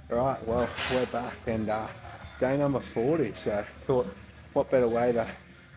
Right, well, we're back and day number 40, so thought what better way to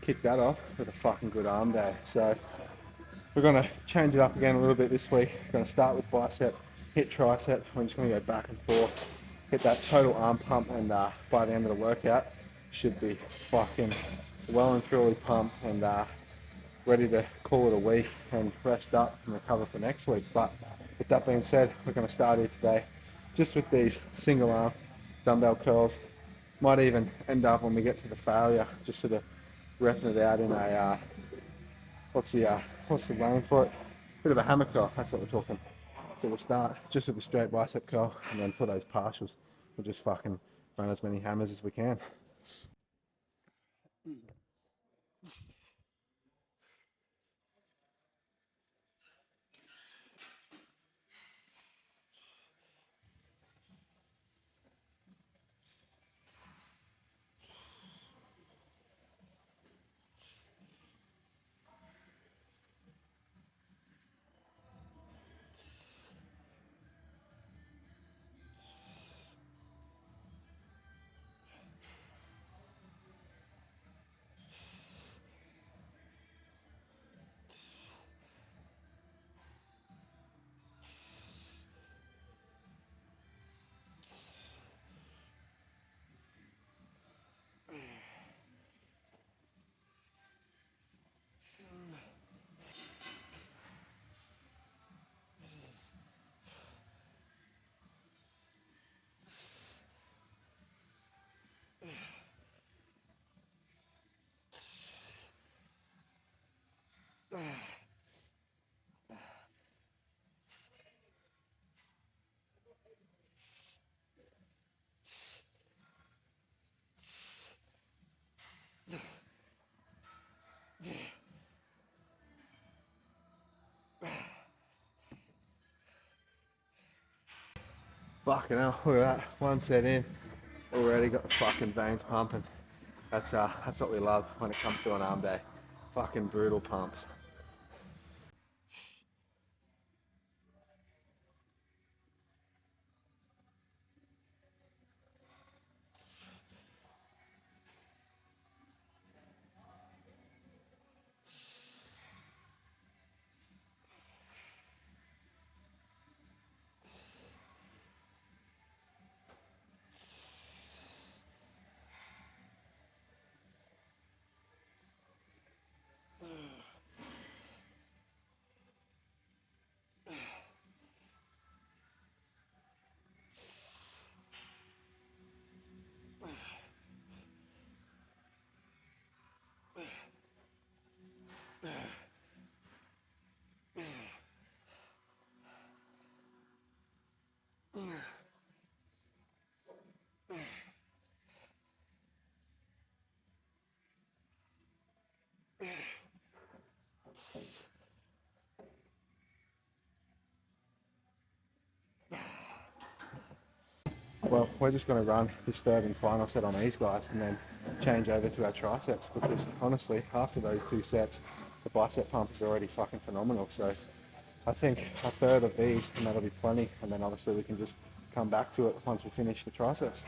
kick that off with a fucking good arm day. So we're going to change it up again a little bit this week. We're going to start with bicep, hit tricep. We're just going to go back and forth, hit that total arm pump, and by the end of the workout, should be fucking well and truly pumped and ready to call it a week and rest up and recover for next week. But with that being said, we're going to start here today just with these single arm dumbbell curls. Might even end up when we get to the failure, just sort of repping it out in a what's the name for it? Bit of a hammer curl. That's what we're talking. So we'll start just with the straight bicep curl, and then for those partials, we'll just fucking run as many hammers as we can. Fucking hell, look at that. One set in, already got the fucking veins pumping. That's what we love when it comes to an arm day. Fucking brutal pumps. Well, we're just going to run this third and final set on these guys and then change over to our triceps because honestly, after those two sets, the bicep pump is already fucking phenomenal. So I think a third of these and that'll be plenty. And then obviously we can just come back to it once we finish the triceps.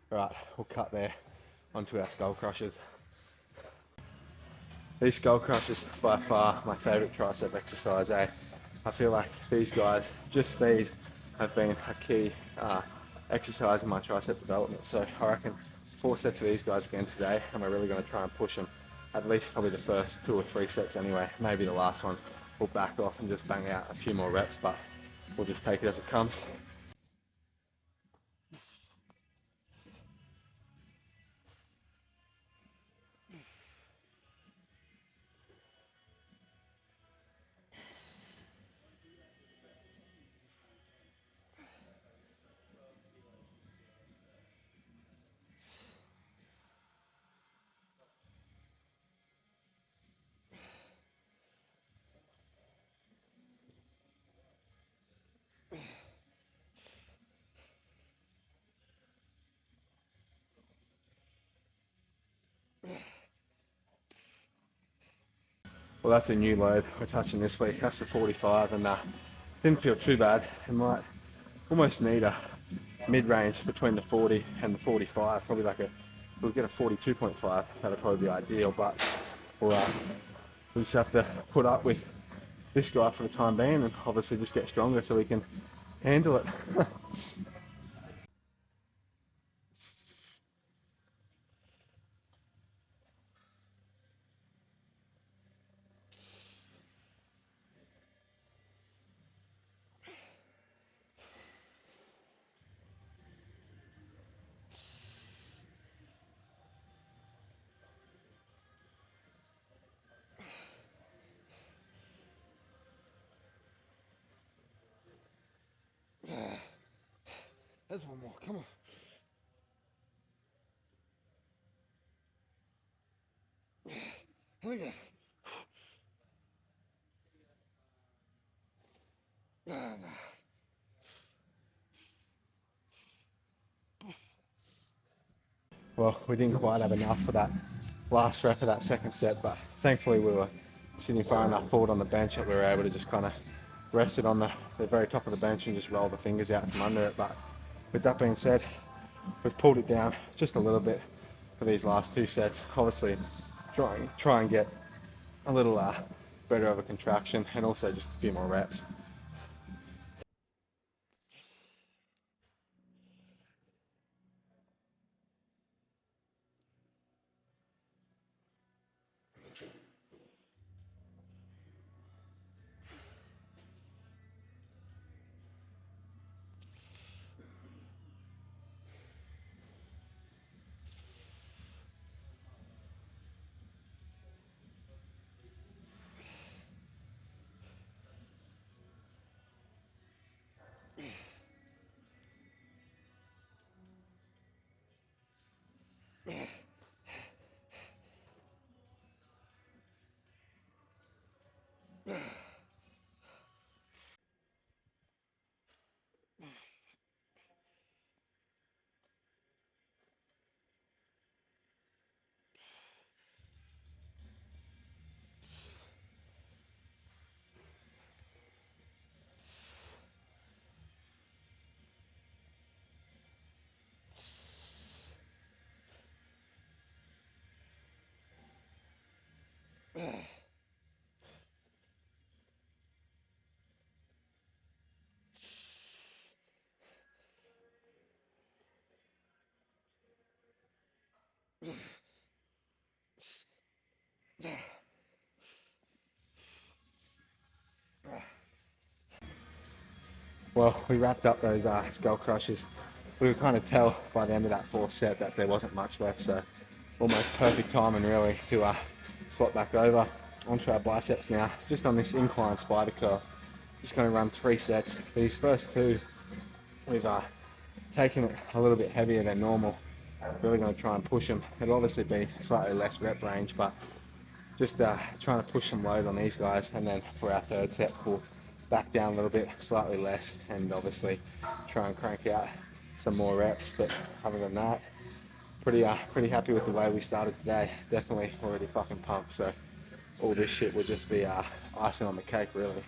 Right, we'll cut there onto our skull crushers. These skull crushers by far my favourite tricep exercise. I feel like these guys, just these, have been a key exercise in my tricep development. So I reckon 4 sets of these guys again today, and we're really going to try and push them. At least probably the first 2 or 3 sets anyway. Maybe the last one we'll back off and just bang out a few more reps, but we'll just take it as it comes. Well, that's a new load we're touching this week. That's the 45, and didn't feel too bad. It might almost need a mid-range between the 40 and the 45. Probably like we'll get a 42.5. That'd probably be ideal, but we'll just have to put up with this guy for the time being, and obviously just get stronger so we can handle it. There's one more, come on. Here we go. Well, we didn't quite have enough for that last rep of that second set, but thankfully we were sitting far enough forward on the bench that we were able to just kind of rest it on the very top of the bench and just roll the fingers out from under it. But with that being said, we've pulled it down just a little bit for these last 2 sets. Obviously, try and get a little better of a contraction, and also just a few more reps. Well, we wrapped up those skull crushes. We could kind of tell by the end of that 4th set that there wasn't much left, so almost perfect timing really to swap back over onto our biceps now, just on this incline spider curl. Just going to run 3 sets. These first 2, we've taken it a little bit heavier than normal. Really going to try and push them. It'll obviously be slightly less rep range, but just trying to push some load on these guys, and then for our 3rd set we'll back down a little bit, slightly less, and obviously try and crank out some more reps. But other than that, pretty happy with the way we started today. Definitely already fucking pumped, so all this shit will just be icing on the cake really.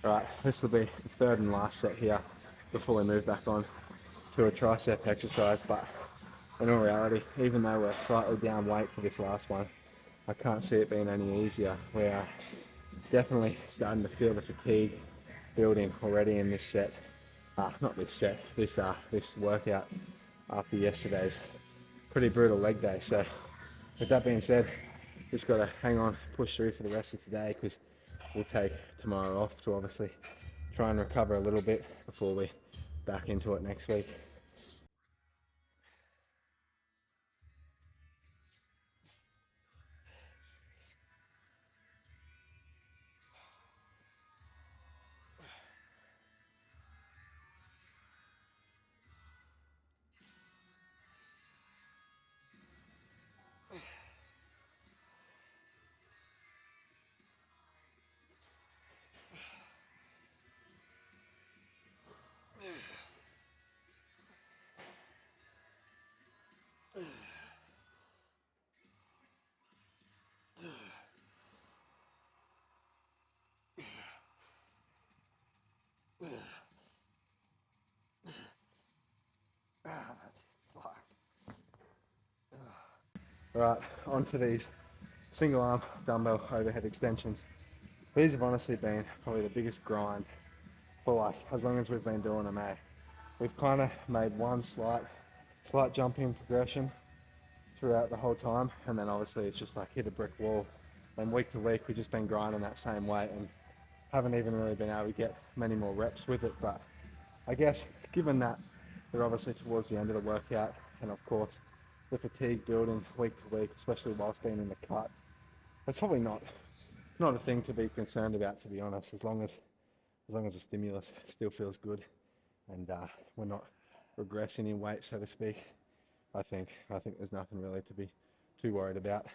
Right, this will be the third and last set here before we move back on to a tricep exercise, but in all reality, even though we're slightly down weight for this last one, I can't see it being any easier. We're definitely starting to feel the fatigue building already in this set. Not this set, this workout after yesterday's pretty brutal leg day. So with that being said, just got to hang on, push through for the rest of today, because we'll take tomorrow off to obviously try and recover a little bit before we back into it next week. Fuck. Right, onto these single arm dumbbell overhead extensions. These have honestly been probably the biggest grind for like as long as we've been doing them, eh? We've kind of made one slight jump in progression throughout the whole time, and then obviously it's just like hit a brick wall. And week to week we've just been grinding that same weight and haven't even really been able to get many more reps with it. But I guess given that we're obviously towards the end of the workout, and of course the fatigue building week to week, especially whilst being in the cut, it's probably not a thing to be concerned about, to be honest, as long as the stimulus still feels good and we're not regressing in weight, so to speak. I think there's nothing really to be too worried about.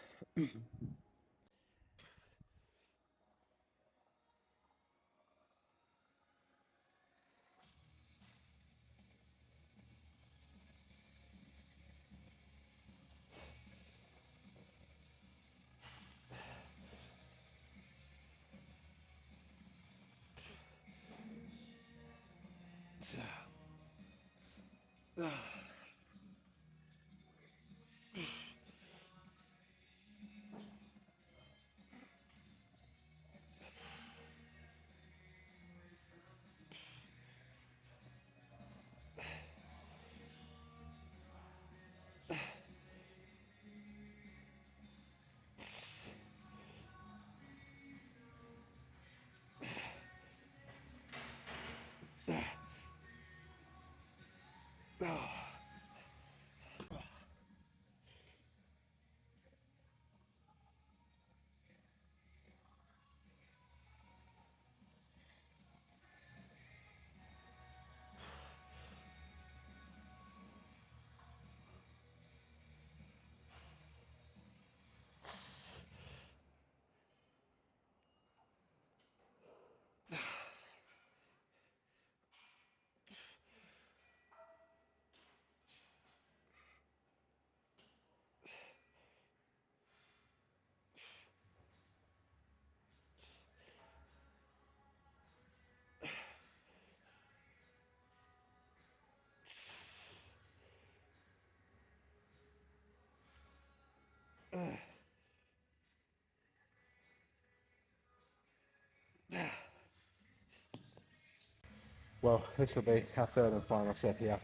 Well, this will be our third and final set here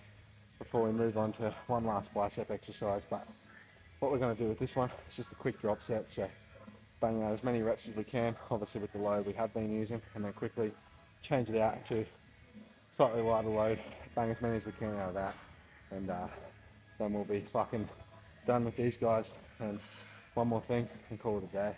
before we move on to one last bicep exercise. But what we're going to do with this one is just a quick drop set. So bang out as many reps as we can, obviously with the load we have been using, and then quickly change it out to slightly lighter load, bang as many as we can out of that, and then we'll be fucking done with these guys, and one more thing and call it a day.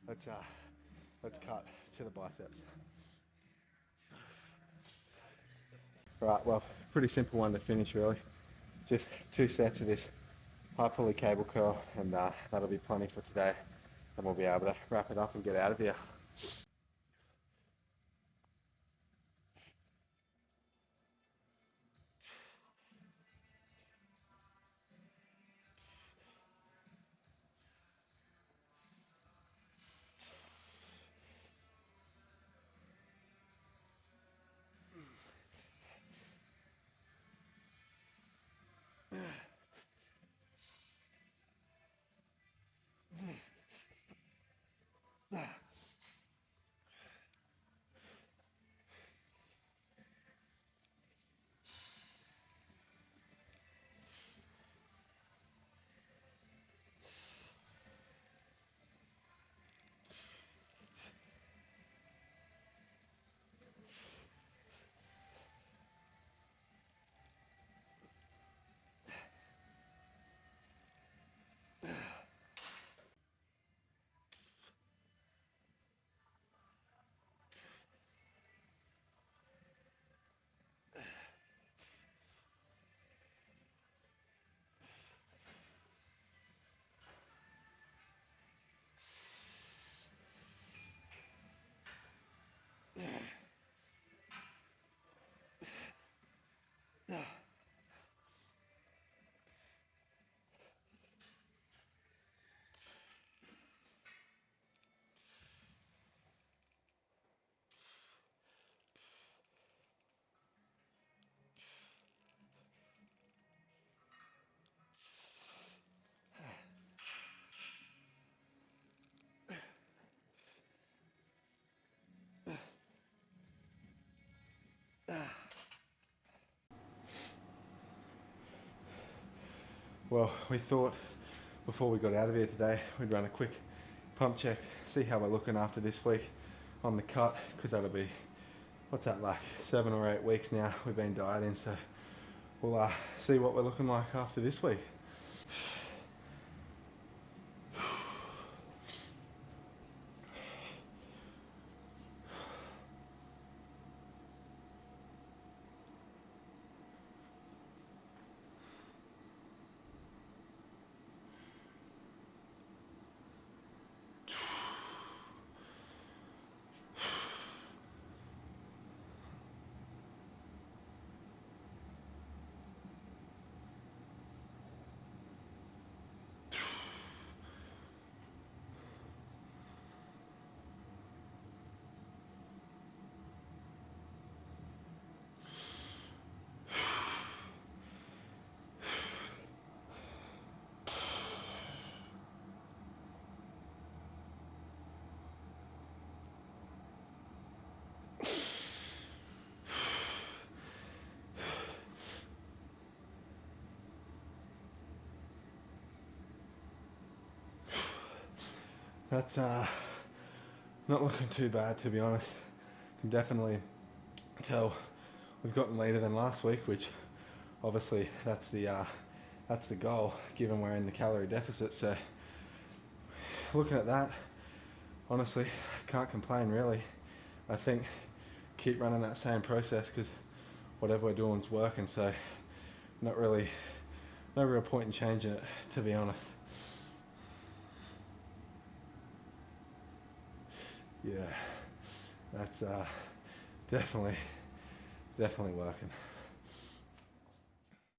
That's it. Let's cut to the biceps. Right, well, pretty simple one to finish really. Just 2 sets of this high pulley cable curl, and that'll be plenty for today. And we'll be able to wrap it up and get out of here. Well, we thought before we got out of here today, we'd run a quick pump check, see how we're looking after this week on the cut, because that'll be, what's that, like 7 or 8 weeks now we've been dieting, so we'll see what we're looking like after this week. that's not looking too bad, to be honest. Can definitely tell we've gotten later than last week, which obviously that's the goal, given we're in the calorie deficit. So looking at that, honestly, can't complain really. I think keep running that same process, because whatever we're doing is working. So no real point in changing it, to be honest. Yeah, that's definitely working.